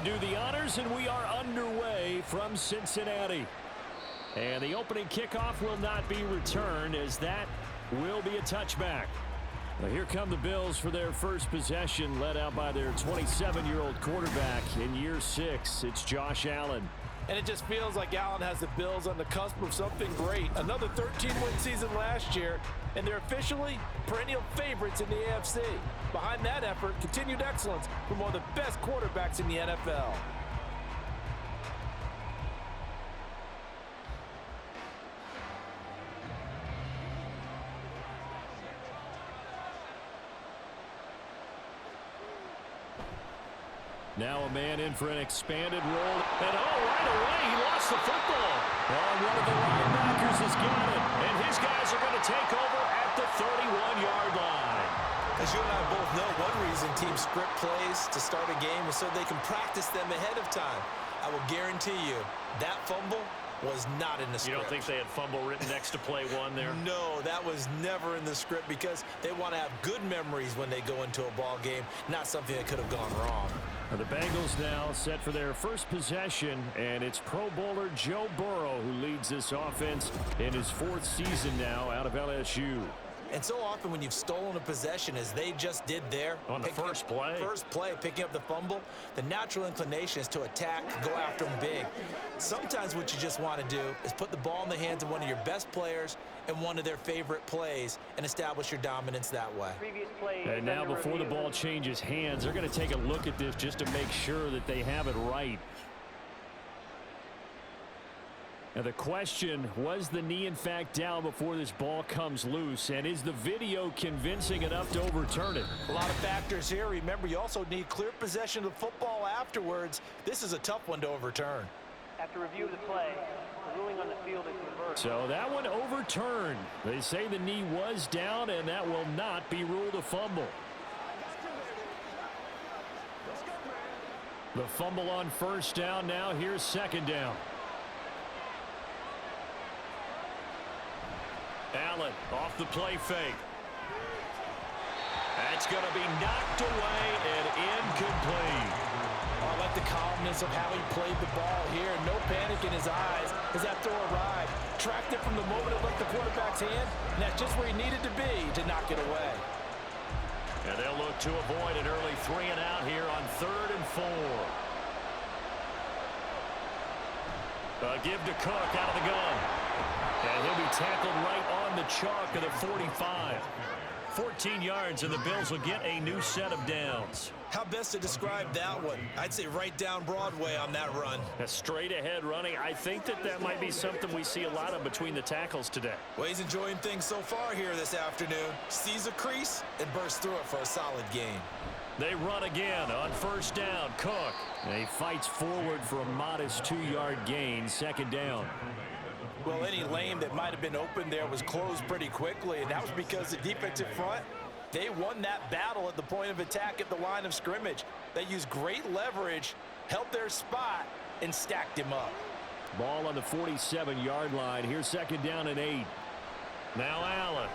do the honors, and we are underway from Cincinnati. And the opening kickoff will not be returned, as that will be a touchback. Well, here come the Bills for their first possession, led out by their 27-year-old quarterback in year 6. It's Josh Allen. And it just feels like Allen has the Bills on the cusp of something great. Another 13-win season last year, and they're officially perennial favorites in the AFC. Behind that effort, continued excellence from one of the best quarterbacks in the NFL. Now a man in for an expanded role. And right away, he lost the football. One of the linebackers has got it. And his guys are going to take over at the 31-yard line. As you and I both know, one reason teams script plays to start a game is so they can practice them ahead of time. I will guarantee you that fumble was not in the script. You don't think they had fumble written next to play one there? No, that was never in the script because they want to have good memories when they go into a ball game, not something that could have gone wrong. The Bengals now set for their first possession, and it's Pro Bowler Joe Burrow who leads this offense in his 4th season now out of LSU. And so often when you've stolen a possession, as they just did there, on the first play, picking up the fumble, the natural inclination is to attack, go after them big. Sometimes what you just want to do is put the ball in the hands of one of your best players in one of their favorite plays and establish your dominance that way. And now before the ball changes hands, they're going to take a look at this just to make sure that they have it right. Now the question, was the knee in fact down before this ball comes loose? And is the video convincing enough to overturn it? A lot of factors here. Remember, you also need clear possession of the football afterwards. This is a tough one to overturn. After review of the play, the ruling on the field is reversed. So that one overturned. They say the knee was down, and that will not be ruled a fumble. The fumble on first down now. Here's second down. Allen off the play fake. That's going to be knocked away and incomplete. I like the calmness of how he played the ball here. No panic in his eyes as that throw arrived. Tracked it from the moment it left the quarterback's hand, and that's just where he needed to be to knock it away. And they'll look to avoid an early 3 and out here on 3rd and 4. Give to Cook out of the gun. And he'll be tackled right on the chalk of the 45. 14 yards, and the Bills will get a new set of downs. How best to describe that one? I'd say right down Broadway on that run. A straight-ahead running. I think that might be something we see a lot of between the tackles today. Well, he's enjoying things so far here this afternoon. Sees a crease and bursts through it for a solid gain. They run again on first down. Cook. And he fights forward for a modest 2-yard gain. Second down. Well, any lane that might have been open there was closed pretty quickly, and that was because the defensive front, they won that battle at the point of attack at the line of scrimmage. They used great leverage, held their spot, and stacked him up. Ball on the 47-yard line. Here's second down and 8. Now Allen.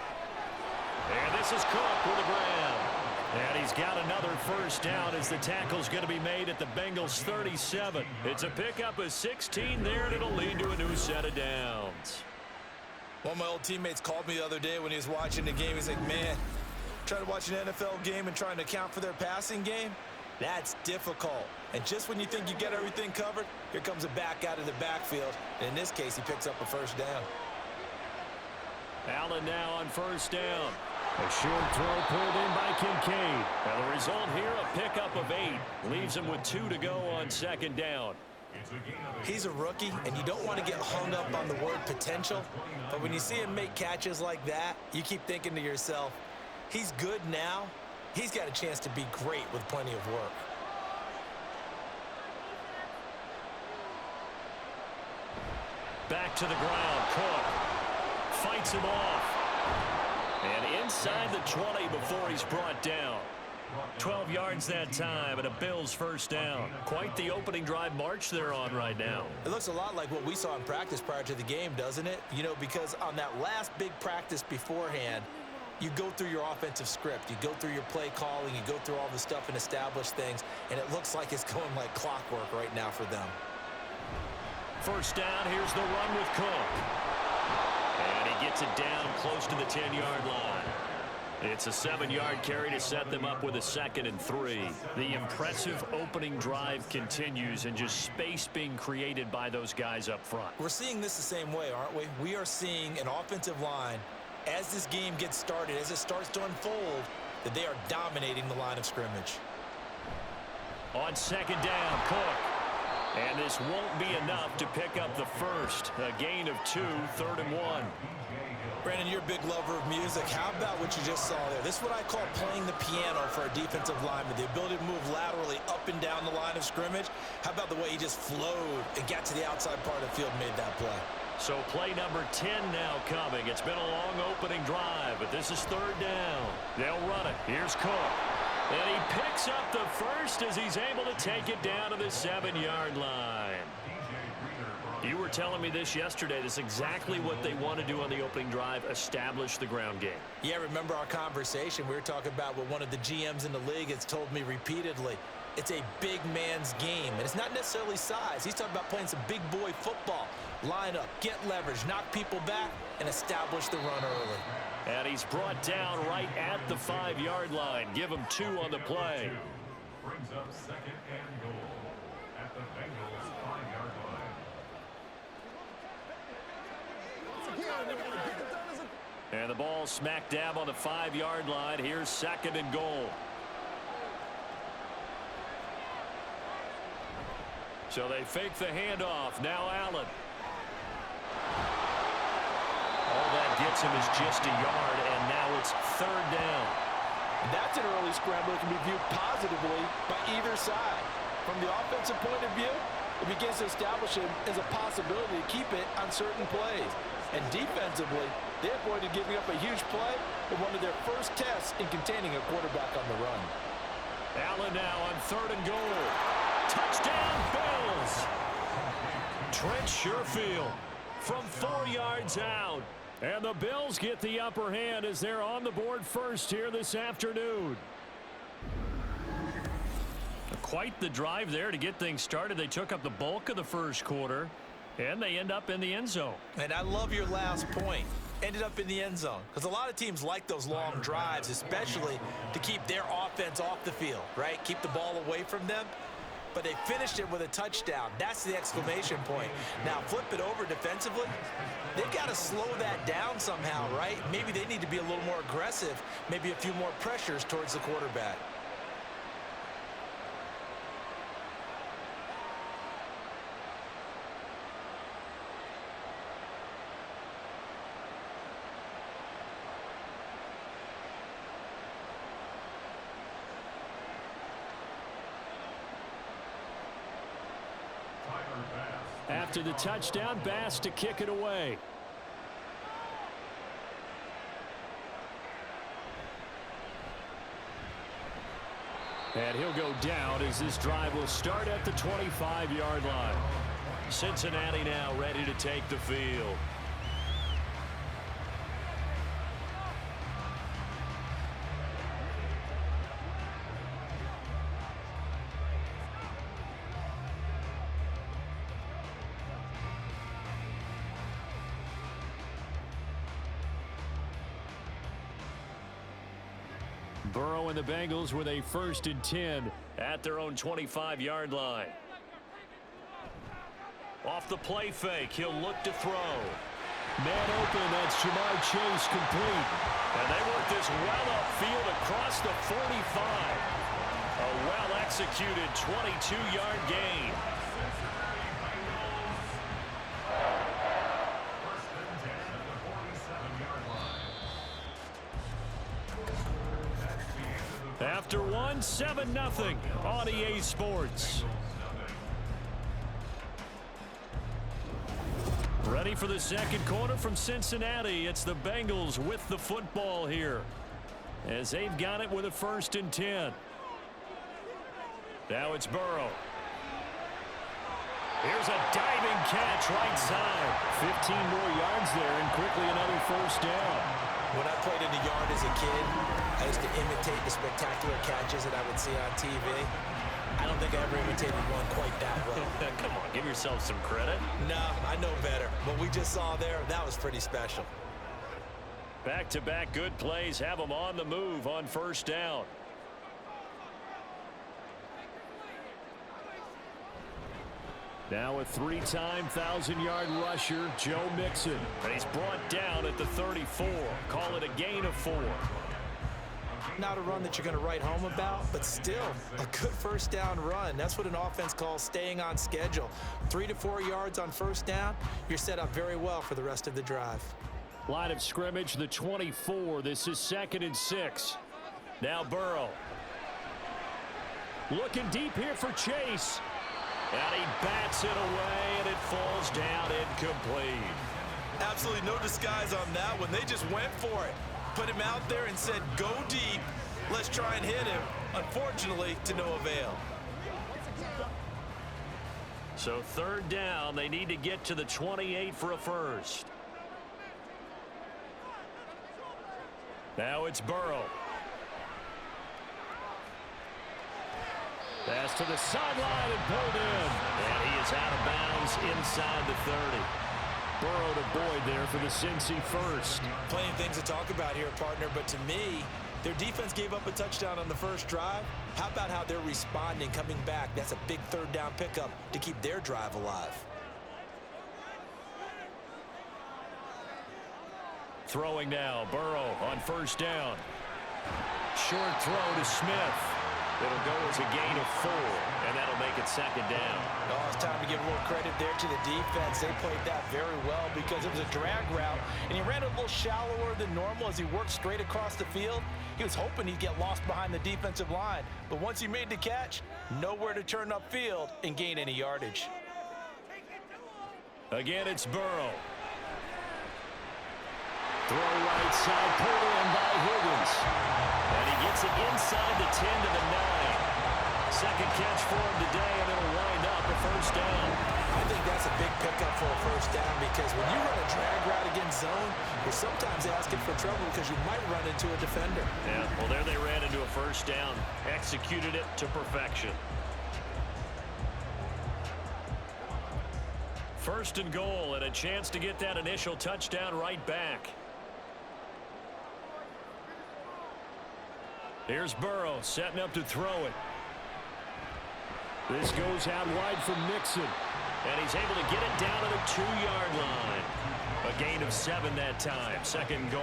And this is Cook with the ground. And he's got another first down as the tackle's going to be made at the Bengals 37. It's a pickup of 16 there, and it'll lead to a new set of downs. One of my old teammates called me the other day when he was watching the game. He's like, man, trying to watch an NFL game and trying to account for their passing game, that's difficult. And just when you think you get everything covered, here comes a back out of the backfield. And in this case, he picks up a first down. Allen now on first down. A short throw pulled in by Kincaid. And the result here, a pickup of 8. Leaves him with 2 to go on second down. He's a rookie, and you don't want to get hung up on the word potential. But when you see him make catches like that, you keep thinking to yourself, he's good now. He's got a chance to be great with plenty of work. Back to the ground. Cook fights him off. And inside the 20 before he's brought down. 12 yards that time, and a Bills first down. Quite the opening drive march they're on right now. It looks a lot like what we saw in practice prior to the game, doesn't it? You know, because on that last big practice beforehand, You go through your offensive script. You go through your play calling. You go through all the stuff and establish things, and it looks like it's going like clockwork right now for them. First down, here's the run with Cook. And he gets it down close to the 10-yard line. It's a 7-yard carry to set them up with a 2nd and 3. The impressive opening drive continues, and just space being created by those guys up front. We're seeing this the same way, aren't we? We are seeing an offensive line, as this game gets started, as it starts to unfold, that they are dominating the line of scrimmage. On 2nd down, Cook. And this won't be enough to pick up the first. A gain of 2, 3rd and 1. Brandon, you're a big lover of music. How about what you just saw there? This is what I call playing the piano for a defensive lineman. The ability to move laterally up and down the line of scrimmage. How about the way he just flowed and got to the outside part of the field and made that play? So play number 10 now coming. It's been a long opening drive, but this is 3rd down. They'll run it. Here's Cook. And he picks up the first as he's able to take it down to the 7-yard line. You were telling me this yesterday. This is exactly what they want to do on the opening drive, establish the ground game. Yeah, remember our conversation. We were talking about what one of the GMs in the league has told me repeatedly. It's a big man's game, and it's not necessarily size. He's talking about playing some big boy football. Line up, get leverage, knock people back, and establish the run early. And he's brought down right at the 5-yard line. Give him 2 on the play. Brings up 2nd and goal at the Bengals 5-yard line. And the ball smack dab on the 5-yard line. Here's 2nd and goal. So they fake the handoff. Now Allen. All that gets him is just a yard, and now it's 3rd down. That's an early scramble that can be viewed positively by either side. From the offensive point of view, it begins to establish him as a possibility to keep it on certain plays. And defensively, they avoided giving up a huge play in one of their first tests in containing a quarterback on the run. Allen now on 3rd and goal. Touchdown, Bills! Trent Sherfield from 4 yards out. And the Bills get the upper hand as they're on the board first here this afternoon. Quite the drive there to get things started. They took up the bulk of the first quarter, and they end up in the end zone. And I love your last point. Ended up in the end zone. Because a lot of teams like those long drives, especially to keep their offense off the field, right? Keep the ball away from them. But they finished it with a touchdown. That's the exclamation point. Now, flip it over defensively. They've got to slow that down somehow, right? Maybe they need to be a little more aggressive, maybe a few more pressures towards the quarterback. After the touchdown, Bass to kick it away. And he'll go down as this drive will start at the 25-yard line. Cincinnati now ready to take the field. Burrow and the Bengals with a 1st and 10 at their own 25-yard line. Off the play fake, he'll look to throw. Man open, that's Jamar Chase complete. And they work this well upfield across the 45. A well-executed 22-yard gain. After one, 7-0 on EA Sports. Ready for the second quarter from Cincinnati. It's the Bengals with the football here, as they've got it with a 1st and 10. Now it's Burrow. Here's a diving catch right side. 15 more yards there, and quickly another 1st down. When I played in the yard as a kid, I used to imitate the spectacular catches that I would see on TV. I don't think I ever imitated one quite that well. Come on, give yourself some credit. No, I know better. What we just saw there, that was pretty special. Back-to-back good plays have them on the move on first down. Now a three-time 1,000-yard rusher, Joe Mixon. He's brought down at the 34. Call it a gain of 4. Not a run that you're going to write home about, but still a good first down run. That's what an offense calls staying on schedule. 3 to 4 yards on first down, you're set up very well for the rest of the drive. Line of scrimmage, the 24. This is 2nd and 6. Now Burrow. Looking deep here for Chase. And he bats it away, and it falls down incomplete. Absolutely no disguise on that one. They just went for it. Put him out there and said, go deep. Let's try and hit him. Unfortunately, to no avail. So 3rd down, they need to get to the 28 for a first. Now it's Burrow. Pass to the sideline and pulled in. And he is out of bounds inside the 30. Burrow to Boyd there for the Cincy first. Plenty of things to talk about here, partner, but to me, their defense gave up a touchdown on the first drive. How about how they're responding, coming back? That's a big 3rd down pickup to keep their drive alive. Throwing now, Burrow on first down. Short throw to Smith. It'll go as a gain of 4, and that'll make it 2nd down. Oh, it's time to give a little credit there to the defense. They played that very well because it was a drag route, and he ran a little shallower than normal as he worked straight across the field. He was hoping he'd get lost behind the defensive line, but once he made the catch, nowhere to turn upfield and gain any yardage. Again, it's Burrow. Throw right side, pulled in by Higgins. And he gets it inside the 10 to the 9. Second catch for him today, and it'll wind up a first down. I think that's a big pickup for a first down because when you run a drag route against zone, you're sometimes asking for trouble because you might run into a defender. Yeah, well, there they ran into a first down. Executed it to perfection. First and goal, and a chance to get that initial touchdown right back. Here's Burrow setting up to throw it. This goes out wide from Mixon. And he's able to get it down to the 2-yard line. A gain of 7 that time. 2nd goal.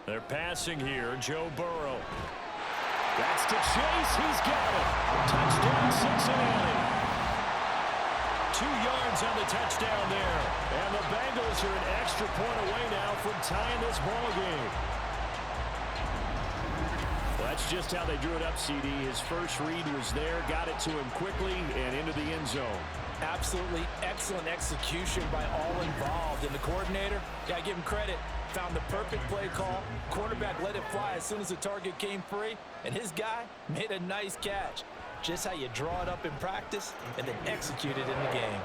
They're passing here. Joe Burrow. That's to Chase. He's got it. Touchdown, Cincinnati. 2 yards on the touchdown there. And the Bengals are an extra point away now from tying this ball game. Well, that's just how they drew it up, CD. His first read was there, got it to him quickly, and into the end zone. Absolutely excellent execution by all involved. And the coordinator, gotta give him credit, found the perfect play call. Quarterback let it fly as soon as the target came free, and his guy made a nice catch. Just how you draw it up in practice and then execute it in the game.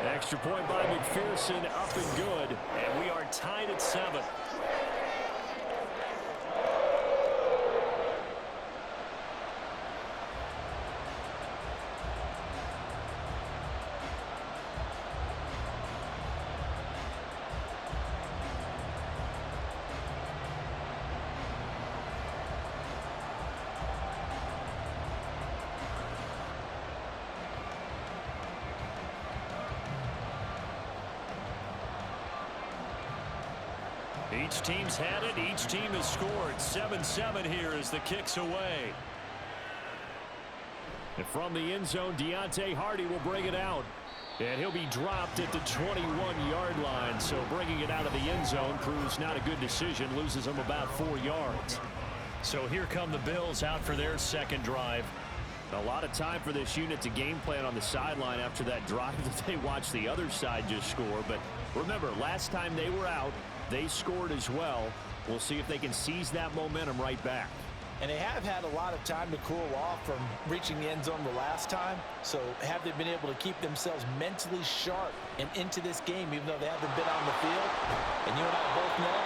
Extra point by McPherson, up and good, and we are tied at 7. Each team's had it. Each team has scored. 7-7 here as the kick's away. And from the end zone, Deontay Hardy will bring it out. And he'll be dropped at the 21-yard line. So bringing it out of the end zone proves not a good decision. Loses them about 4 yards. So here come the Bills out for their second drive. A lot of time for this unit to game plan on the sideline after that drive that they watched the other side just score. But remember, last time they were out, They scored as well. We'll see if they can seize that momentum right back. And they have had a lot of time to cool off from reaching the end zone the last time. So have they been able to keep themselves mentally sharp and into this game, even though they haven't been on the field? And you and I both know,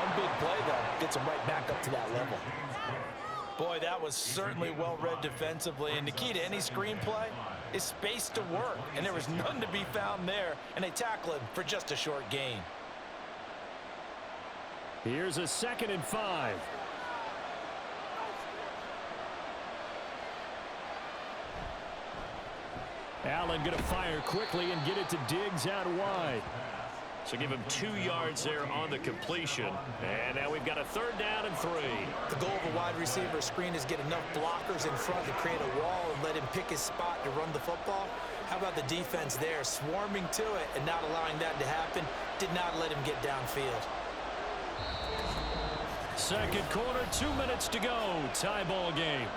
one big play, though, gets them right back up to that level. Boy, that was certainly well-read defensively. And the key to any screenplay is space to work. And there was none to be found there. And they tackle him for just a short gain. Here's a 2nd and 5. Allen going to fire quickly and get it to Diggs out wide. So give him 2 yards there on the completion. And now we've got a 3rd down and 3. The goal of a wide receiver screen is get enough blockers in front to create a wall and let him pick his spot to run the football. How about the defense there, swarming to it and not allowing that to happen? Did not let him get downfield. 2nd quarter, 2 minutes to go. Tie ball game.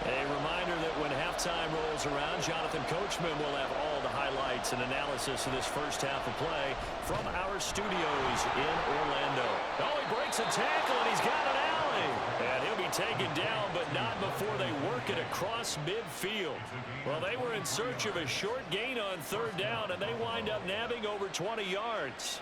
A reminder that when halftime rolls around, Jonathan Coachman will have all the highlights and analysis of this first half of play from our studios in Orlando. Oh, he breaks a tackle, and he's got an alley. And he'll be taken down, but not before they work it across midfield. Well, they were in search of a short gain on 3rd down, and they wind up nabbing over 20 yards.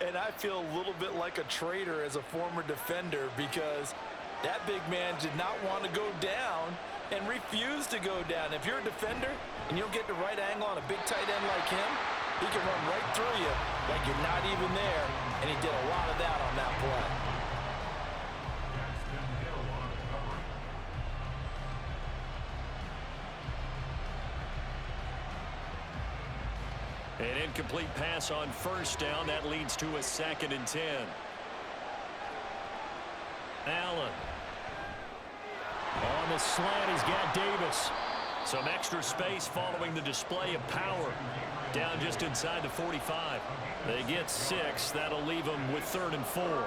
And I feel a little bit like a traitor as a former defender because that big man did not want to go down and refused to go down. If you're a defender and you don't get the right angle on a big tight end like him, he can run right through you like you're not even there, and he did a lot of that on that play. An incomplete pass on 1st down. That leads to a 2nd and 10. Allen. On the slant, he's got Davis. Some extra space following the display of power. Down just inside the 45. They get 6. That'll leave them with 3rd and 4.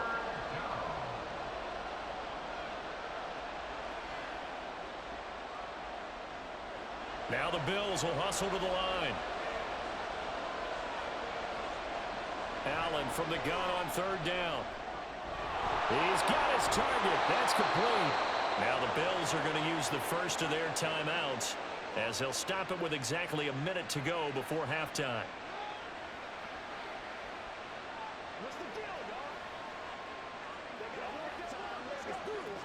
Now the Bills will hustle to the line. Allen from the gun on 3rd down. He's got his target. That's complete. Now the Bills are going to use the first of their timeouts as they'll stop it with exactly a minute to go before halftime. What's the deal, dog? Let's do this,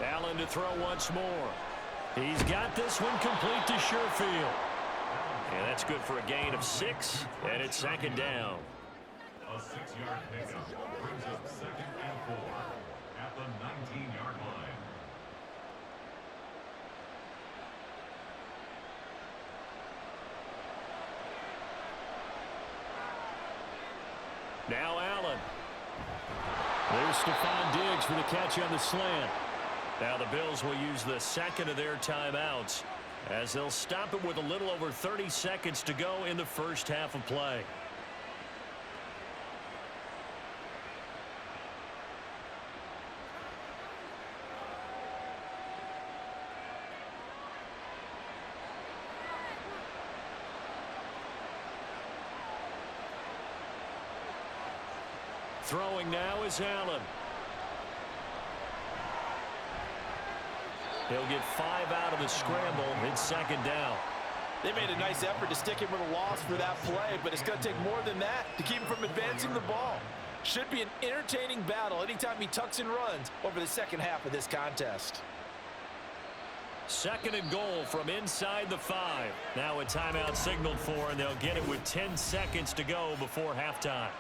man. Allen to throw once more. He's got this one complete to Sherfield. And that's good for a gain of 6, and it's 2nd down. A 6-yard pickup brings up 2nd and 4 at the 19-yard line. Now Allen. There's Stephon Diggs for the catch on the slant. Now the Bills will use the 2nd of their timeouts as they'll stop it with a little over 30 seconds to go in the first half of play. Throwing now is Allen. He'll get 5 out of the scramble. It's 2nd down. They made a nice effort to stick him with a loss for that play, but it's going to take more than that to keep him from advancing the ball. Should be an entertaining battle anytime he tucks and runs over the second half of this contest. 2nd and goal from inside the 5. Now a timeout signaled for, and they'll get it with 10 seconds to go before halftime.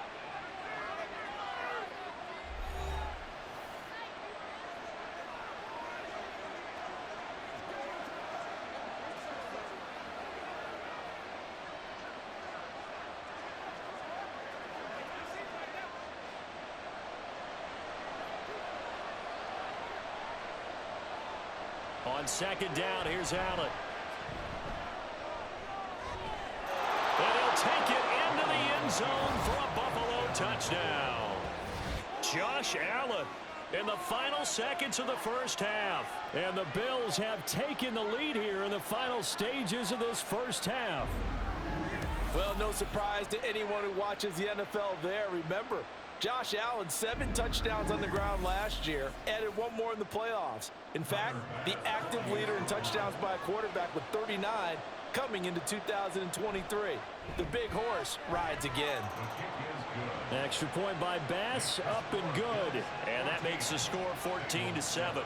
On 2nd down, here's Allen. And he'll take it into the end zone for a Buffalo touchdown. Josh Allen in the final seconds of the first half. And the Bills have taken the lead here in the final stages of this first half. Well, no surprise to anyone who watches the NFL there. Remember, Josh Allen, 7 touchdowns on the ground last year, added 1 more in the playoffs. In fact, the active leader in touchdowns by a quarterback with 39 coming into 2023. The big horse rides again. Extra point by Bass, up and good. And that makes the score 14-7.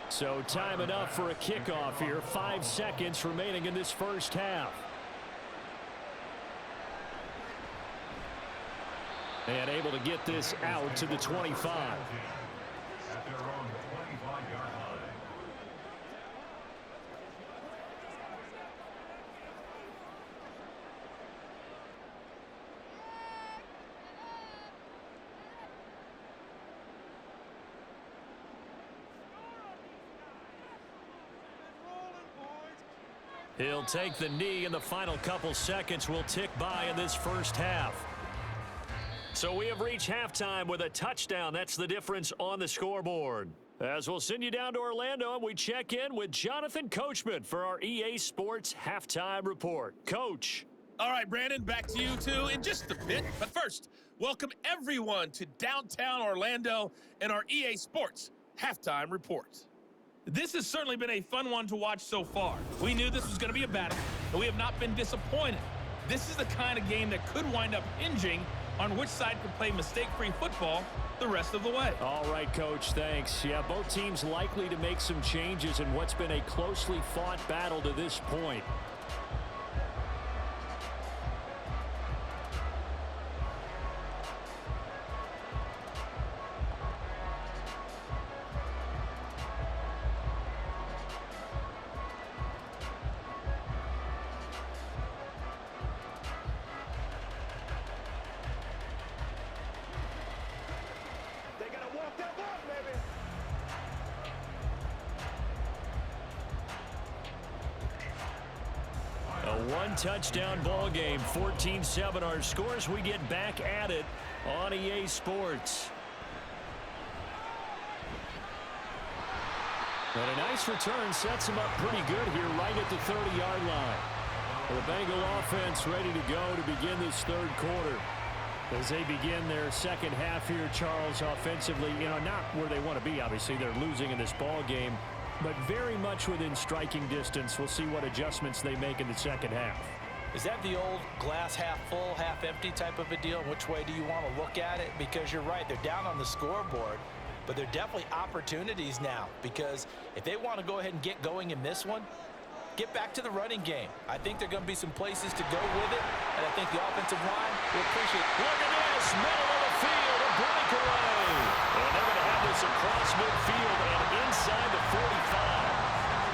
So time enough for a kickoff here. 5 seconds remaining in this first half. And able to get this out to the 25. At their own 25-yard line. He'll take the knee, and the final couple seconds will tick by in this first half. So we have reached halftime with a touchdown. That's the difference on the scoreboard. As we'll send you down to Orlando, and we check in with Jonathan Coachman for our EA Sports Halftime Report. Coach. All right, Brandon, back to you two in just a bit. But first, welcome everyone to downtown Orlando and our EA Sports Halftime Report. This has certainly been a fun one to watch so far. We knew this was going to be a battle, but we have not been disappointed. This is the kind of game that could wind up hinging on which side can play mistake-free football the rest of the way. All right, Coach, thanks. Yeah, both teams likely to make some changes in what's been a closely fought battle to this point. One-touchdown ball game, 14-7 our scores. We get back at it on EA Sports. And a nice return sets them up pretty good here right at the 30-yard line. The Bengal offense ready to go to begin this third quarter. As they begin their second half here, Charles, offensively, not where they want to be, obviously. They're losing in this ball game, but very much within striking distance. We'll see what adjustments they make in the second half. Is that the old glass half full, half empty type of a deal? Which way do you want to look at it? Because you're right, they're down on the scoreboard, but they're definitely opportunities now, because if they want to go ahead and get going in this one, get back to the running game. I think there are going to be some places to go with it, and I think the offensive line will appreciate it. Look at this, middle of the field, a breakaway. And they're going to have this across midfield and inside the 45.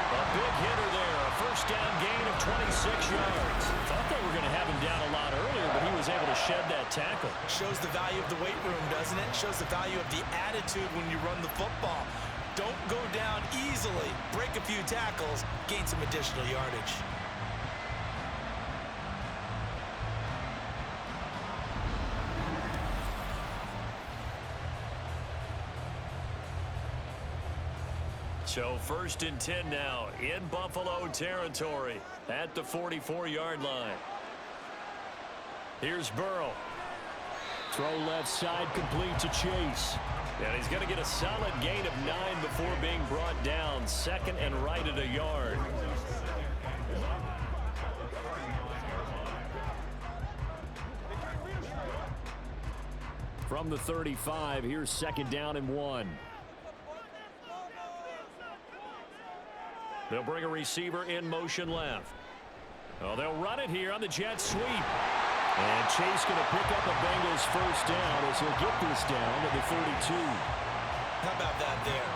A big hitter there, a first down gain of 26 yards. Thought they were going to have him down a lot earlier, but he was able to shed that tackle. Shows the value of the weight room, doesn't it? Shows the value of the attitude when you run the football. Don't go down easily. Break a few tackles, gain some additional yardage. So 1st and 10 now in Buffalo territory at the 44-yard line. Here's Burrow. Throw left side complete to Chase. And he's going to get a solid gain of 9 before being brought down. Second and right at a yard. From the 35, here's 2nd down and 1. They'll bring a receiver in motion left. Oh, they'll run it here on the jet sweep. And Chase going to pick up a Bengals first down as he'll get this down to the 32. How about that there?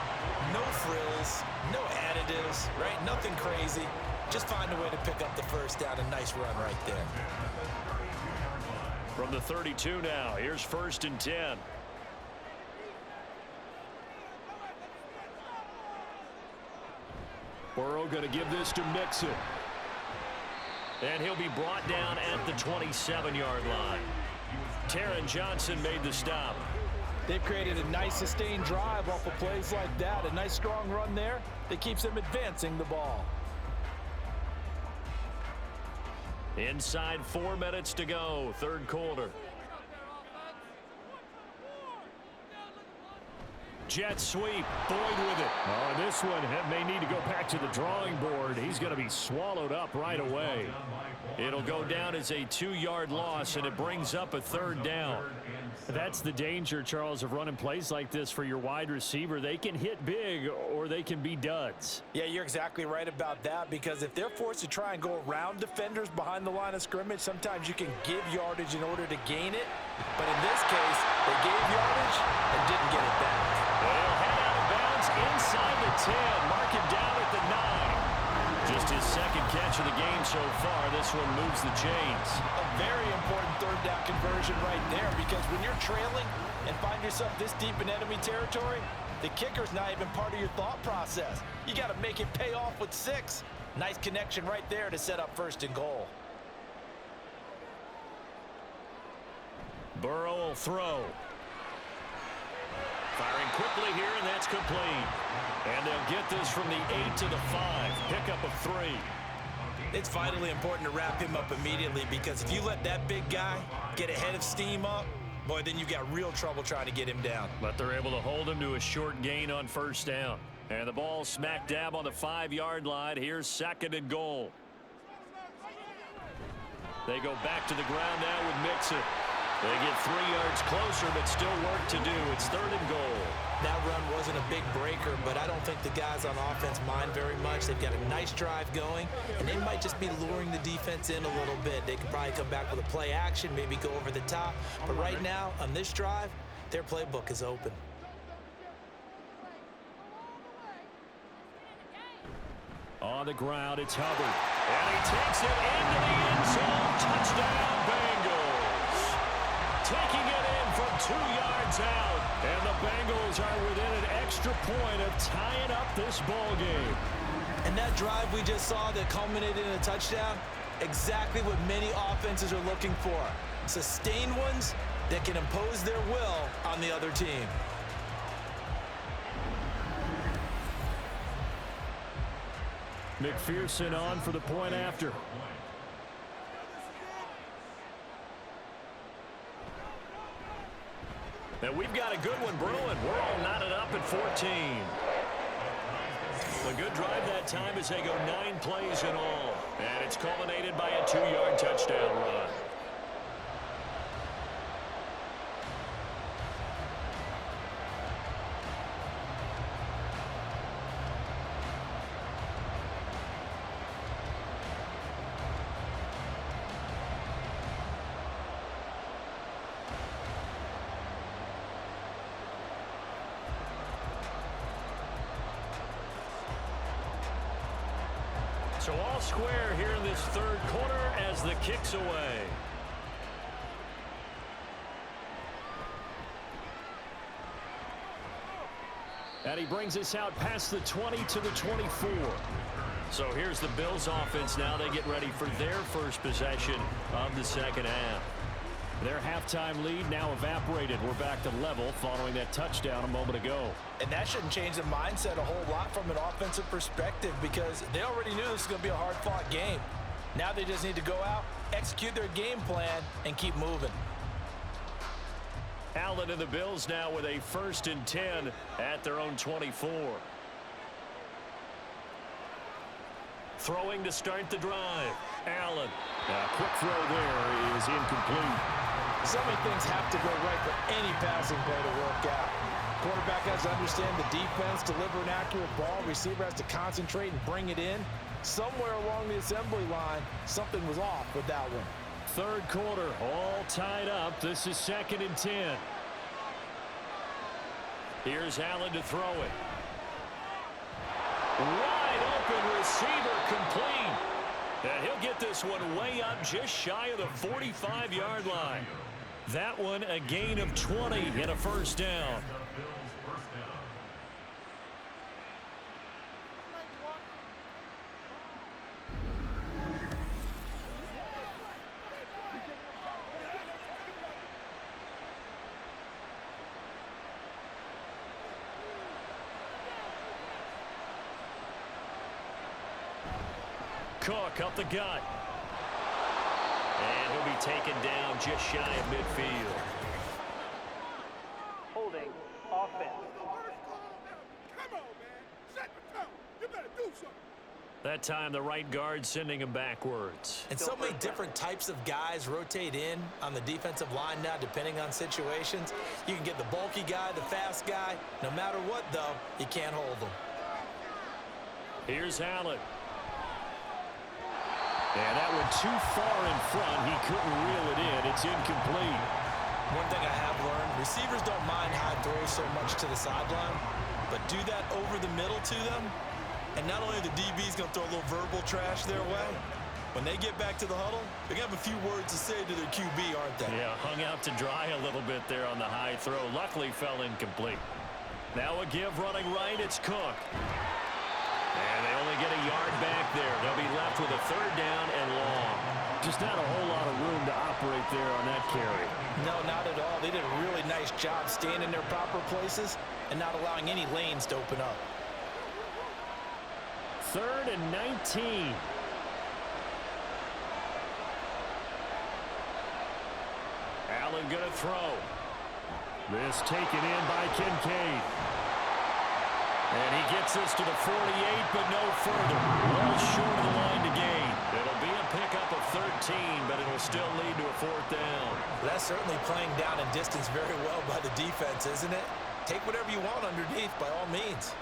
No frills, no additives, right? Nothing crazy. Just find a way to pick up the first down. A nice run right there. From the 32 now, here's 1st and 10. Burrow going to give this to Mixon. And he'll be brought down at the 27-yard line. Taron Johnson made the stop. They've created a nice sustained drive off of plays like that. A nice strong run there that keeps them advancing the ball. Inside 4 minutes to go, 3rd quarter. Jet sweep, Boyd with it. Oh, this one may need to go back to the drawing board. He's going to be swallowed up right away. It'll go down as a 2-yard loss, and it brings up a 3rd down. That's the danger, Charles, of running plays like this for your wide receiver. They can hit big or they can be duds. Yeah, you're exactly right about that, because if they're forced to try and go around defenders behind the line of scrimmage, sometimes you can give yardage in order to gain it. But in this case, they gave yardage and didn't get it back. They'll head out of bounds inside the 10. Mark him down at the 9. Just his 2nd catch of the game so far. This one moves the chains. A very important 3rd down conversion right there, because when you're trailing and find yourself this deep in enemy territory, the kicker's not even part of your thought process. You got to make it pay off with 6. Nice connection right there to set up 1st and goal. Burrow will throw. Firing quickly here, and that's complete. And they'll get this from the 8 to the 5. Pickup of 3. It's vitally important to wrap him up immediately, because if you let that big guy get a head of steam up, boy, then you've got real trouble trying to get him down. But they're able to hold him to a short gain on 1st down. And the ball smack dab on the 5-yard line. Here's 2nd and goal. They go back to the ground now with Mixon. They get 3 yards closer, but still work to do. It's 3rd and goal. That run wasn't a big breaker, but I don't think the guys on offense mind very much. They've got a nice drive going, and they might just be luring the defense in a little bit. They could probably come back with a play action, maybe go over the top. But right now, on this drive, their playbook is open. On the ground, it's Hubbard. And he takes it into the end zone. Touchdown, Bengals. Taking it in from 2 yards out. And the Bengals are within an extra point of tying up this ball game. And that drive we just saw that culminated in a touchdown, exactly what many offenses are looking for. Sustained ones that can impose their will on the other team. McPherson on for the point after. And we've got a good one brewing. We're all knotted up at 14. A good drive that time as they go 9 plays in all. And it's culminated by a 2-yard touchdown run. So all square here in this 3rd quarter as the kick's away. And he brings us out past the 20 to the 24. So here's the Bills offense now. They get ready for their first possession of the 2nd half. Their halftime lead now evaporated. We're back to level following that touchdown a moment ago. And that shouldn't change the mindset a whole lot from an offensive perspective, because they already knew this was going to be a hard-fought game. Now they just need to go out, execute their game plan, and keep moving. Allen and the Bills now with a 1st and 10 at their own 24. Throwing to start the drive. Allen. A quick throw there is incomplete. So many things have to go right for any passing play to work out. Quarterback has to understand the defense, deliver an accurate ball. Receiver has to concentrate and bring it in. Somewhere along the assembly line, something was off with that one. 3rd quarter, all tied up. This is 2nd and 10. Here's Allen to throw it. Wide open receiver complete. And he'll get this one way up just shy of the 45-yard line. That one a gain of 20 and a first down. Cook up the gut. And he'll be taken down just shy of midfield. Holding offense. Come on, man. Set the tone. You better do something. That time the right guard sending him backwards. And so many different types of guys rotate in on the defensive line now, depending on situations. You can get the bulky guy, the fast guy. No matter what, though, you can't hold them. Here's Allen. And that went too far in front. He couldn't reel it in. It's incomplete. One thing I have learned, receivers don't mind high throws so much to the sideline, but do that over the middle to them, and not only the DB's going to throw a little verbal trash their way, when they get back to the huddle, they're going to have a few words to say to their QB, aren't they? Yeah, hung out to dry a little bit there on the high throw. Luckily fell incomplete. Now a give running right. It's Cook. And they only get a yard back there. They'll be left with a third down and long. Just not a whole lot of room to operate there on that carry. No, not at all. They did a really nice job staying in their proper places and not allowing any lanes to open up. 3rd and 19. Allen gonna throw. This taken in by Kincaid. And he gets this to the 48, but no further. Well short of the line to gain. It'll be a pickup of 13, but it'll still lead to a 4th down. That's certainly playing down in distance very well by the defense, isn't it? Take whatever you want underneath, by all means.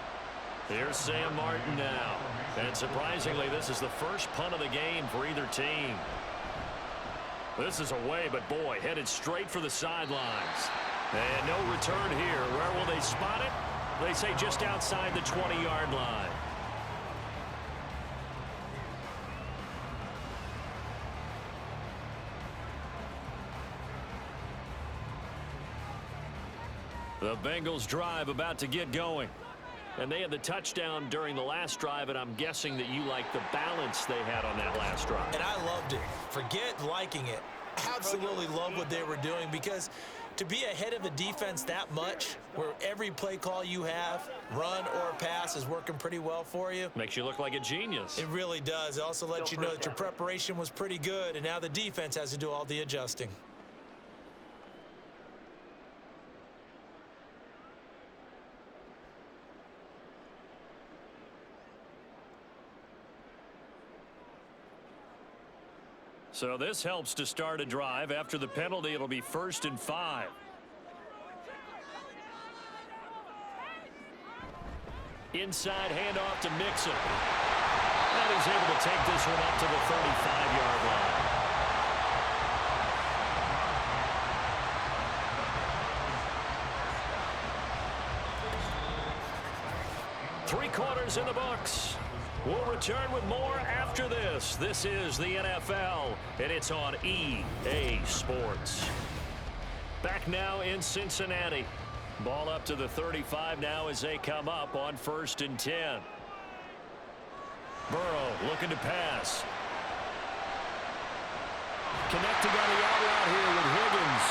Here's Sam Martin now. And surprisingly, this is the first punt of the game for either team. This is away, but boy, headed straight for the sidelines. And no return here. Where will they spot it? They say just outside the 20-yard line. The Bengals drive about to get going. And they had the touchdown during the last drive, and I'm guessing that you like the balance they had on that last drive. And I loved it. Forget liking it. Absolutely love what they were doing, because to be ahead of a defense that much, where every play call you have, run or pass, is working pretty well for you. Makes you look like a genius. It really does. It also lets you know that your preparation was pretty good, and now the defense has to do all the adjusting. So this helps to start a drive. After the penalty, it'll be 1st and 5. Inside handoff to Mixon. And he's able to take this one up to the 35-yard line. Three quarters in the books. We'll return with more after this. This is the NFL, and it's on EA Sports. Back now in Cincinnati. Ball up to the 35 now as they come up on 1st and 10. Burrow looking to pass. Connecting on the out route here with Higgins.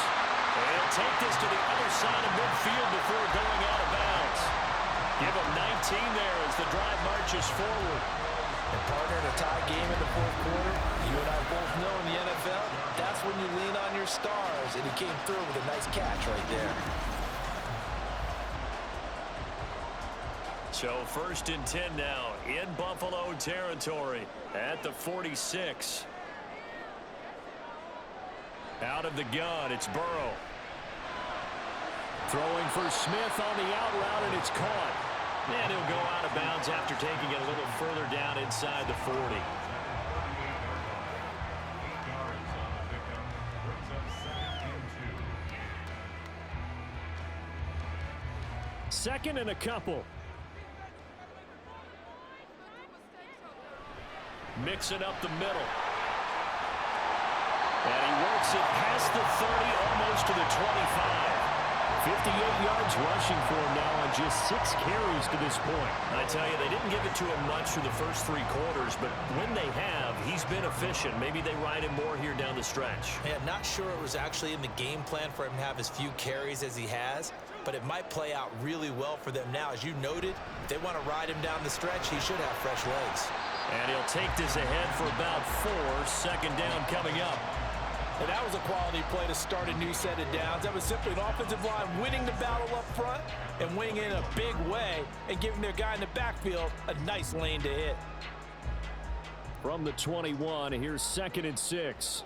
And he'll take this to the other side of midfield before going out of bounds. Give him 19 there as the drive marches forward. And partner, in a tie game in the 4th quarter, you and I both know in the NFL, that's when you lean on your stars, and he came through with a nice catch right there. So 1st and 10 now in Buffalo territory at the 46. Out of the gun, it's Burrow. Throwing for Smith on the out route, and it's caught. And he'll go out of bounds after taking it a little further down inside the 40. 2nd and a couple. Mixing up the middle. And he works it past the 30, almost to the 25. 58 yards rushing for him now on just 6 carries to this point. I tell you, they didn't give it to him much through the first 3 quarters, but when they have, he's been efficient. Maybe they ride him more here down the stretch. Yeah, not sure it was actually in the game plan for him to have as few carries as he has, but it might play out really well for them now. As you noted, if they want to ride him down the stretch, he should have fresh legs. And he'll take this ahead for about 4. 2nd down coming up. And that was a quality play to start a new set of downs. That was simply an offensive line winning the battle up front and winning it in a big way and giving their guy in the backfield a nice lane to hit. From the 21, here's 2nd and 6.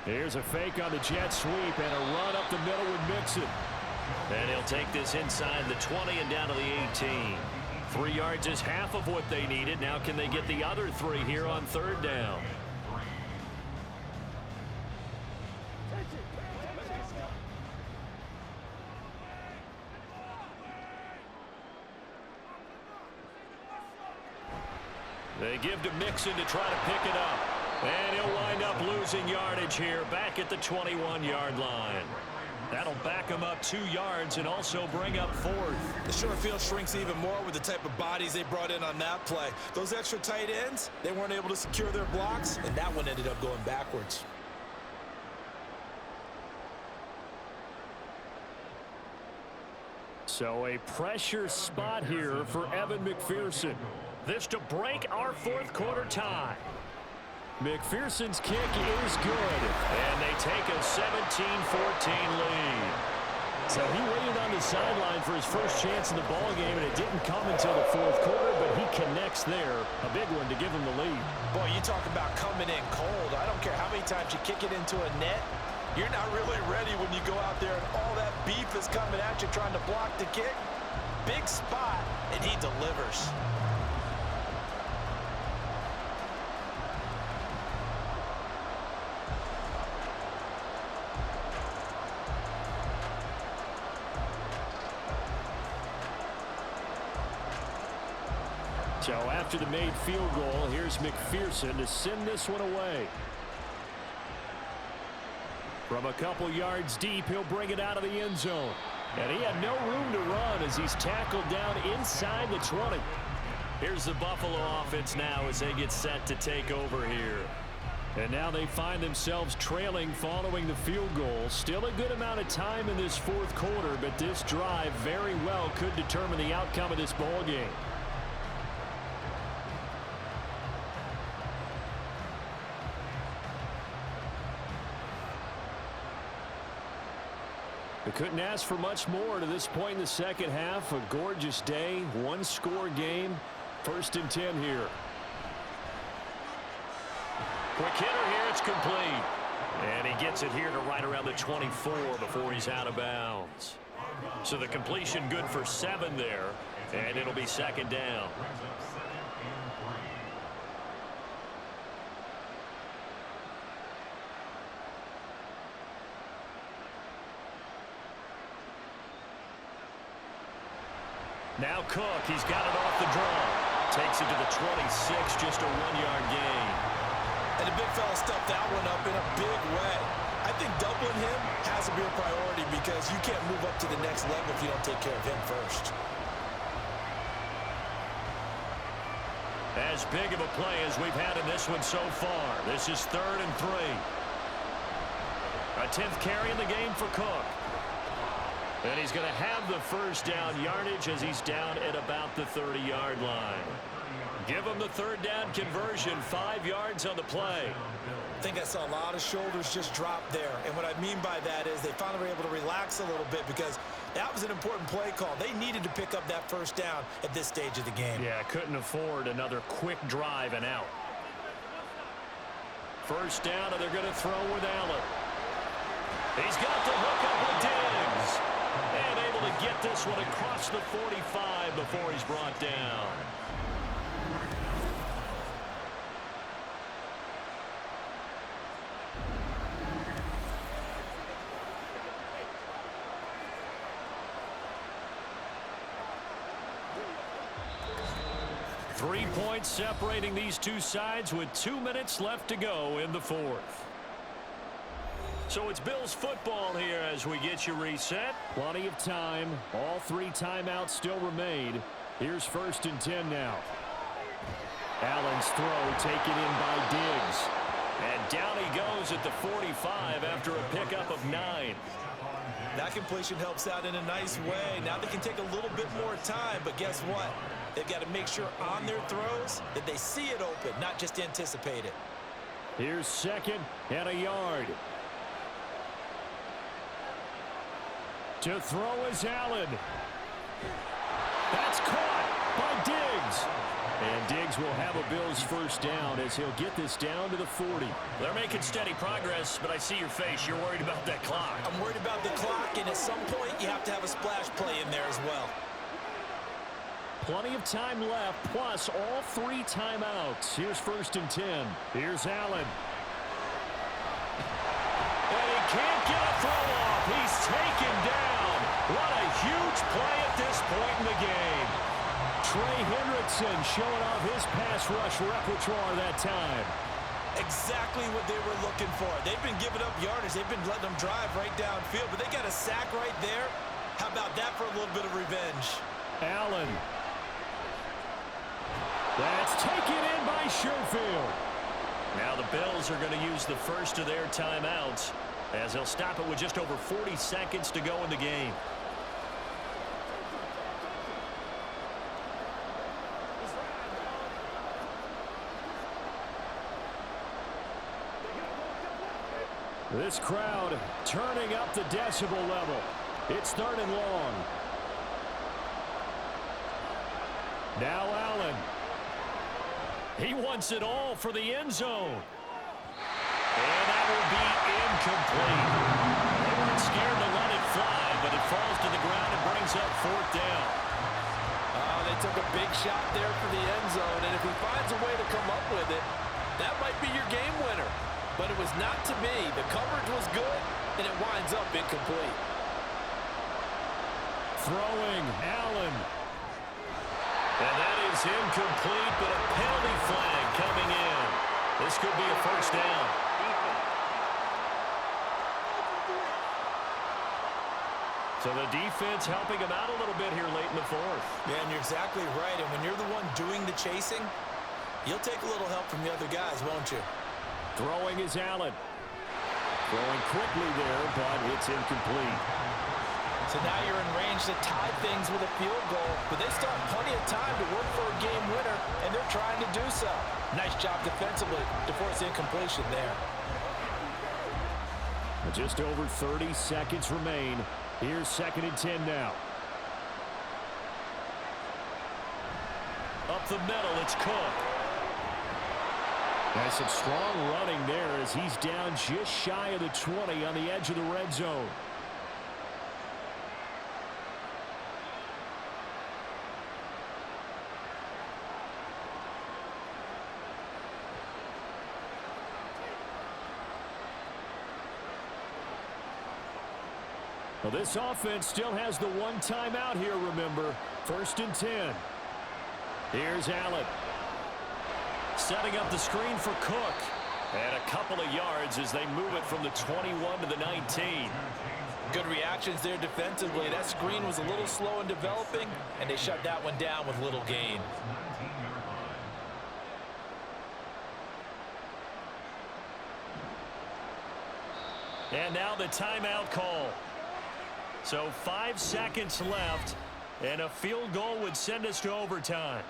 Here's a fake on the jet sweep and a run up the middle with Mixon. And he'll take this inside the 20 and down to the 18. 3 yards is half of what they needed. Now can they get the other 3 here on 3rd down? They give to Mixon to try to pick it up. And he'll wind up losing yardage here back at the 21-yard line. That'll back him up 2 yards and also bring up 4th. The short field shrinks even more with the type of bodies they brought in on that play. Those extra tight ends, they weren't able to secure their blocks, and that one ended up going backwards. So a pressure spot here for Evan McPherson. This to break our 4th quarter tie. McPherson's kick is good, and they take a 17-14 lead. So he waited on the sideline for his first chance in the ball game, and it didn't come until the 4th quarter, but he connects there. A big one to give him the lead. Boy, you talk about coming in cold. I don't care how many times you kick it into a net. You're not really ready when you go out there and all that beef is coming at you trying to block the kick. Big spot, and he delivers. So after the made field goal, here's McPherson to send this one away. From a couple yards deep, he'll bring it out of the end zone. And he had no room to run as he's tackled down inside the 20. Here's the Buffalo offense now as they get set to take over here. And now they find themselves trailing following the field goal. Still a good amount of time in this 4th quarter, but this drive very well could determine the outcome of this ball game. They couldn't ask for much more to this point in the 2nd half. A gorgeous day, 1-score game. 1st and 10 here. Quick hitter here, it's complete. And he gets it here to right around the 24 before he's out of bounds. So the completion good for 7 there, and it'll be 2nd down. Now Cook, he's got it off the draw. Takes it to the 26, just a 1-yard gain. And the big fella stuffed that one up in a big way. I think doubling him has to be a priority because you can't move up to the next level if you don't take care of him first. As big of a play as we've had in this one so far. This is 3rd and 3. A 10th carry in the game for Cook. And he's going to have the first down yardage as he's down at about the 30-yard line. Give him the 3rd down conversion, 5 yards on the play. I think I saw a lot of shoulders just drop there. And what I mean by that is they finally were able to relax a little bit because that was an important play call. They needed to pick up that first down at this stage of the game. Yeah, couldn't afford another quick drive and out. First down, and they're going to throw with Allen. He's got the hook up with Diggs. And able to get this one across the 45 before he's brought down. 3 points separating these two sides with 2 minutes left to go in the fourth. So it's Bills football here as we get you reset. Plenty of time. All 3 timeouts still remain. Here's 1st and 10 now. Allen's throw taken in by Diggs. And down he goes at the 45 after a pickup of 9. That completion helps out in a nice way. Now they can take a little bit more time, but guess what? They've got to make sure on their throws that they see it open, not just anticipate it. Here's 2nd and a yard. To throw is Allen. That's caught by Diggs. And Diggs will have a Bills first down as he'll get this down to the 40. They're making steady progress, but I see your face. You're worried about that clock. I'm worried about the clock, and at some point you have to have a splash play in there as well. Plenty of time left, plus all 3 timeouts. Here's 1st and 10. Here's Allen. And he can't get a throw off. He's taken down. What a huge play at this point in the game. Trey Hendrickson showing off his pass rush repertoire that time. Exactly what they were looking for. They've been giving up yardage. They've been letting them drive right downfield, but they got a sack right there. How about that for a little bit of revenge? Allen. That's taken in by Sherfield. Now the Bills are going to use the first of their timeouts as they'll stop it with just over 40 seconds to go in the game. This crowd turning up the decibel level. It's 3rd and long. Now Allen. He wants it all for the end zone. And that will be incomplete. They weren't scared to let it fly, but it falls to the ground and brings up 4th down. Oh, they took a big shot there for the end zone, and if he finds a way to come up with it, that might be your game winner. But it was not to be. The coverage was good, and it winds up incomplete. Throwing, Allen. And that is incomplete, but a penalty flag coming in. This could be a first down. So the defense helping him out a little bit here late in the fourth. Man, you're exactly right. And when you're the one doing the chasing, you'll take a little help from the other guys, won't you? Throwing is Allen. Throwing quickly there, but it's incomplete. So now you're in range to tie things with a field goal, but they still have plenty of time to work for a game winner, and they're trying to do so. Nice job defensively to force incompletion there. Just over 30 seconds remain. Here's 2nd and 10 now. Up the middle, it's Cook. Has some strong running there as he's down just shy of the 20 on the edge of the red zone. Well, this offense still has the 1 timeout here, remember. 1st and 10. Here's Allen. Setting up the screen for Cook. And a couple of yards as they move it from the 21 to the 19. Good reactions there defensively. That screen was a little slow in developing, and they shut that one down with little gain. And now the timeout call. So 5 seconds left, and a field goal would send us to overtime.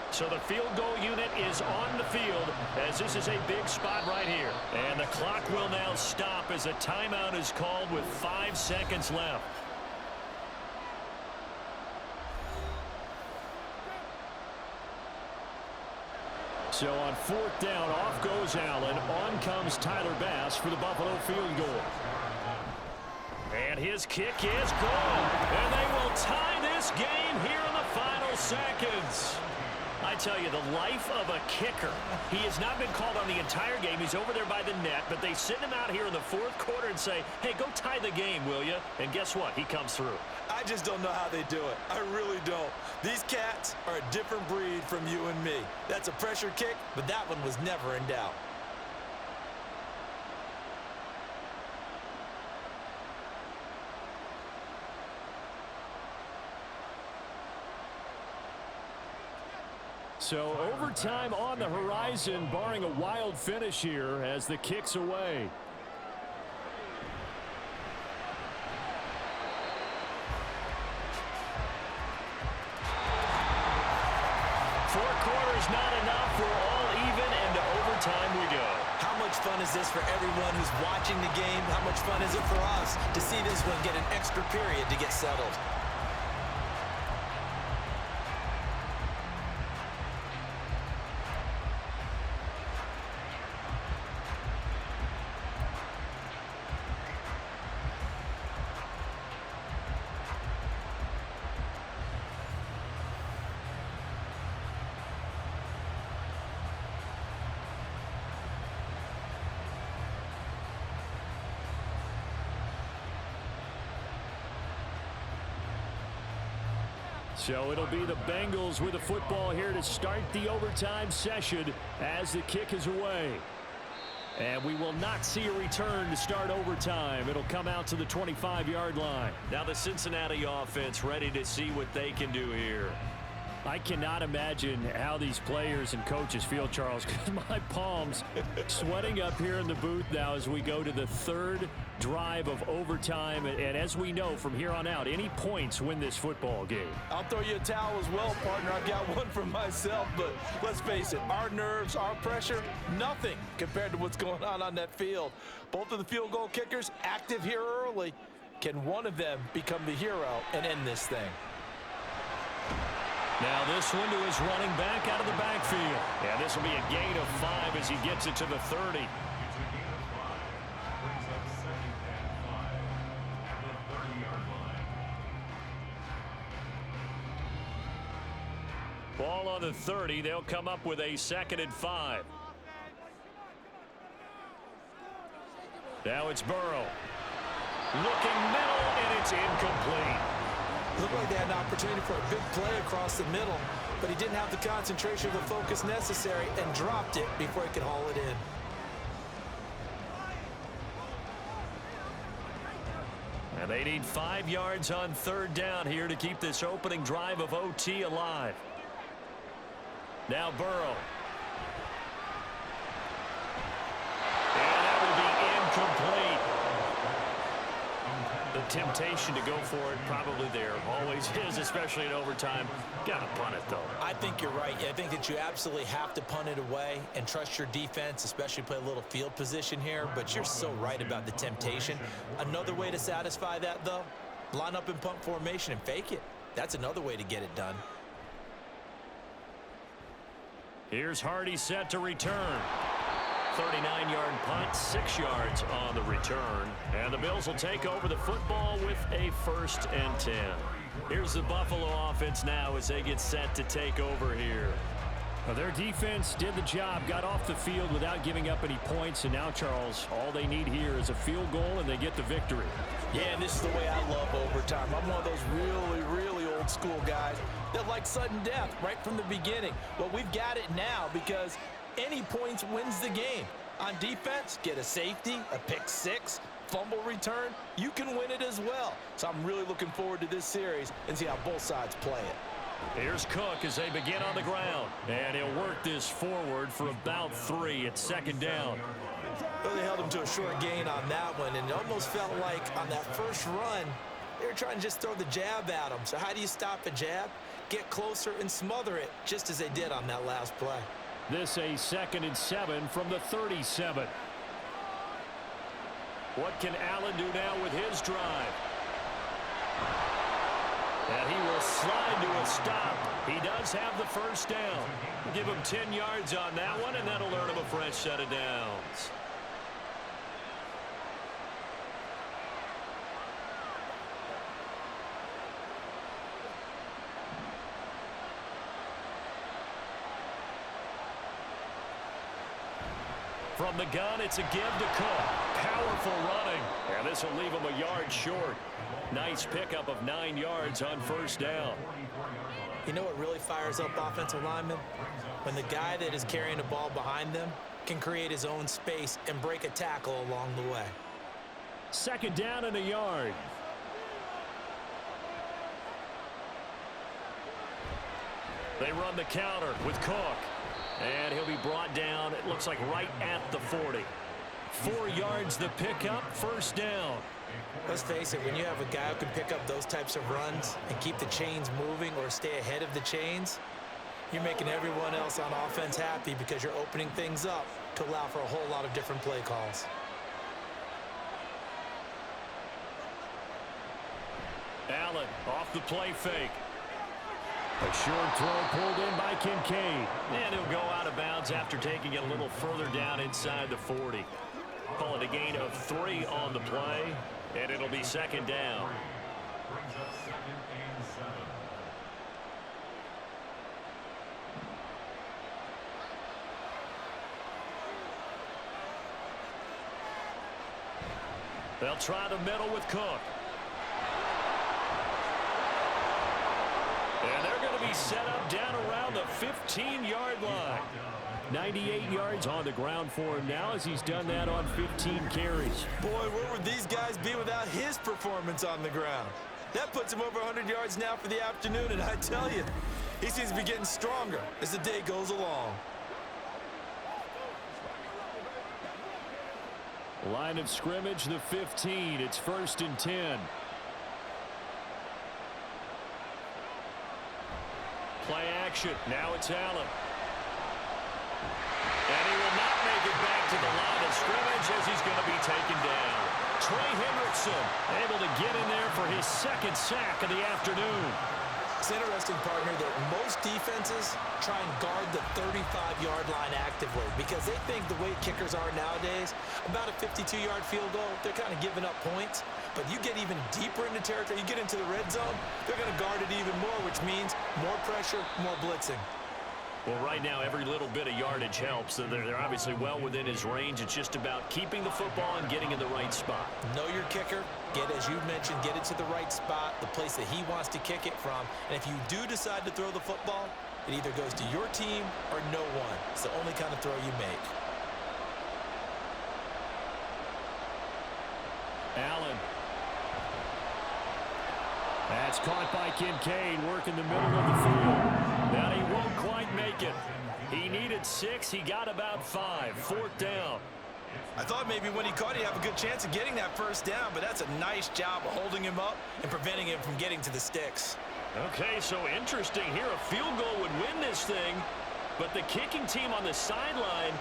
So the field goal unit is on the field as this is a big spot right here. And the clock will now stop as a timeout is called with 5 seconds left. So on 4th down, off goes Allen. On comes Tyler Bass for the Buffalo field goal. And his kick is good. And they will tie this game here in the final seconds. I tell you, the life of a kicker. He has not been called on the entire game. He's over there by the net, but they send him out here in the fourth quarter and say, hey, go tie the game, will you? And guess what? He comes through. I just don't know how they do it. I really don't. These cats are a different breed from you and me. That's a pressure kick, but that one was never in doubt. So overtime on the horizon, barring a wild finish here as the kick's away. Four quarters not enough. We're all even, and to overtime we go. How much fun is this for everyone who's watching the game? How much fun is it for us to see this one get an extra period to get settled? So it'll be the Bengals with the football here to start the overtime session as the kick is away. And we will not see a return to start overtime. It'll come out to the 25-yard line. Now the Cincinnati offense ready to see what they can do here. I cannot imagine how these players and coaches feel, Charles, because my palms sweating up here in the booth now as we go to the third drive of overtime. And as we know from here on out, any points win this football game. I'll throw you a towel as well, partner. I've got one for myself, but let's face it, our nerves, our pressure, nothing compared to what's going on that field. Both of the field goal kickers active here early. Can one of them become the hero and end this thing? Now this one to his running back out of the backfield. Yeah, this will be a gain of 5 as he gets it to the 30. It's a gain of 5. Brings up second and 5 at the 30-yard line. Ball on the 30. They'll come up with a 2nd and 5. Now it's Burrow. Looking middle, and it's incomplete. Looked like they had an opportunity for a big play across the middle, but he didn't have the concentration or the focus necessary and dropped it before he could haul it in. And they need 5 yards on 3rd down here to keep this opening drive of OT alive. Now Burrow. And that will be incomplete. The temptation to go for it probably there. Always is, especially in overtime. Got to punt it, though. I think you're right. I think that you absolutely have to punt it away and trust your defense, especially play a little field position here. But you're so right about the temptation. Another way to satisfy that, though, line up in punt formation and fake it. That's another way to get it done. Here's Hardy set to return. 39-yard punt, 6 yards on the return. And the Bills will take over the football with a 1st and 10. Here's the Buffalo offense now as they get set to take over here. Well, their defense did the job, got off the field without giving up any points. And now, Charles, all they need here is a field goal, and they get the victory. Yeah, this is the way I love overtime. I'm one of those really, really old school guys that like sudden death right from the beginning. Well, we've got it now because any points wins the game. On defense, get a safety, a pick 6, fumble return, you can win it as well. So I'm really looking forward to this series and see how both sides play it. Here's Cook as they begin on the ground. And he'll work this forward for about 3 at 2nd down. Well, they held him to a short gain on that one, and it almost felt like on that first run, they were trying to just throw the jab at him. So how do you stop a jab? Get closer and smother it, just as they did on that last play. This a 2nd and 7 from the 37. What can Allen do now with his drive? And he will slide to a stop. He does have the 1st down. Give him 10 yards on that one, and that'll earn him a fresh set of downs. From the gun, it's a give to Cook. Powerful running. And this will leave him a yard short. Nice pickup of 9 yards on first down. You know what really fires up offensive linemen? When the guy that is carrying the ball behind them can create his own space and break a tackle along the way. Second down and a yard. They run the counter with Cook. And he'll be brought down, it looks like right at the 40. 4 yards the pickup, first down. Let's face it, when you have a guy who can pick up those types of runs and keep the chains moving or stay ahead of the chains, you're making everyone else on offense happy because you're opening things up to allow for a whole lot of different play calls. Allen off the play fake. A short throw pulled in by Kincaid. And he'll go out of bounds after taking it a little further down inside the 40. Call it a gain of 3 on the play, and it'll be second down. Brings up 2nd and 7. They'll try the middle with Cook. And they're going to be set up down around the 15-yard line. 98 yards on the ground for him now as he's done that on 15 carries. Boy, where would these guys be without his performance on the ground? That puts him over 100 yards now for the afternoon, and I tell you, he seems to be getting stronger as the day goes along. Line of scrimmage, the 15. It's 1st and 10. Play action. Now it's Allen. And he will not make it back to the line of scrimmage as he's going to be taken down. Trey Hendrickson able to get in there for his 2nd sack of the afternoon. It's interesting, partner, that most defenses try and guard the 35-yard line actively because they think the way kickers are nowadays, about a 52-yard field goal, they're kind of giving up points. But you get even deeper into territory, you get into the red zone, they're going to guard it even more, which means more pressure, more blitzing. Well, right now, every little bit of yardage helps. They're obviously well within his range. It's just about keeping the football and getting in the right spot. Know your kicker. Get, as you mentioned, get it to the right spot, the place that he wants to kick it from. And if you do decide to throw the football, it either goes to your team or no one. It's the only kind of throw you make. Allen. That's caught by Kincaid, working the middle of the field. Now he won't quite make it. He needed 6. He got about 5. 4th down. I thought maybe when he caught it, he'd have a good chance of getting that first down, but that's a nice job of holding him up and preventing him from getting to the sticks. Okay, so interesting here. A field goal would win this thing, but the kicking team on the sideline,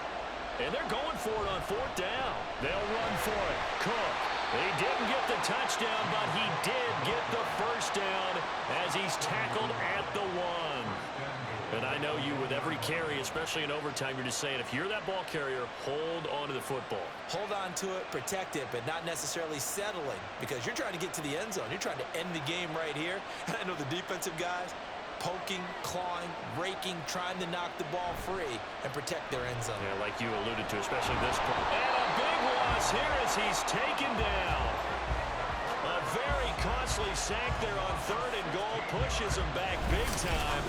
and they're going for it on 4th down. They'll run for it. Cook. He didn't get the touchdown, but he did get the first down as he's tackled at the 1. And I know you, with every carry, especially in overtime, you're just saying, if you're that ball carrier, hold on to the football. Hold on to it, protect it, but not necessarily settling because you're trying to get to the end zone. You're trying to end the game right here. And I know the defensive guys poking, clawing, raking, trying to knock the ball free and protect their end zone. Yeah, like you alluded to, especially this point. And a big loss here as he's taken down. A very costly sack there on 3rd and goal pushes him back big time.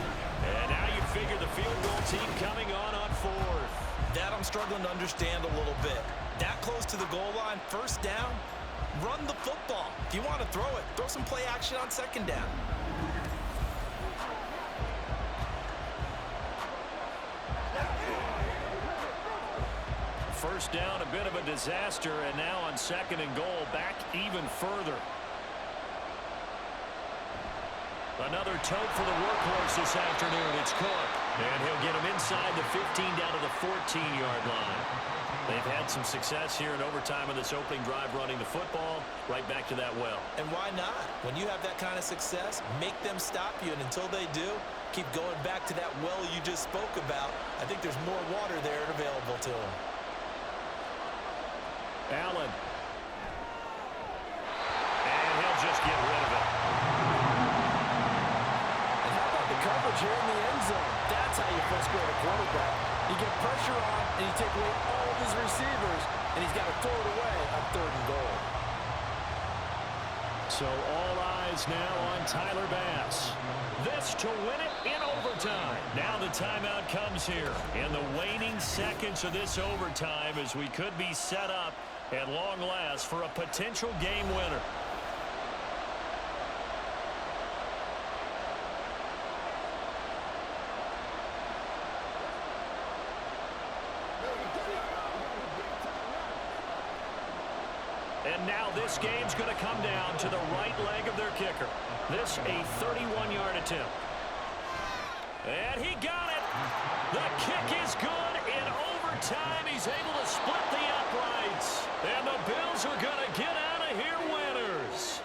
And now you figure the field goal team coming on 4th. That I'm struggling to understand a little bit. That close to the goal line, 1st down, run the football. If you want to throw it, throw some play action on 2nd down. First down, a bit of a disaster, and now on 2nd and goal, back even further. Another tote for the workhorse this afternoon. It's Cook. And he'll get him inside the 15 down to the 14-yard line. They've had some success here in overtime in this opening drive running the football. Right back to that well. And why not? When you have that kind of success, make them stop you. And until they do, keep going back to that well you just spoke about. I think there's more water there available to them. Allen. And he'll just get rid of it. And how about the coverage here in the end zone? That's how you frustrate a quarterback. You get pressure on, and you take away all of his receivers, and he's got to throw it away on 3rd and goal. So all eyes now on Tyler Bass. This to win it in overtime. Now the timeout comes here in the waning seconds of this overtime as we could be set up at long last for a potential game winner. And now this game's going to come down to the right leg of their kicker. This a 31-yard attempt. And he got it. The kick is good. In overtime, he's able to split the uprights. And the Bills are going to get out of here winners.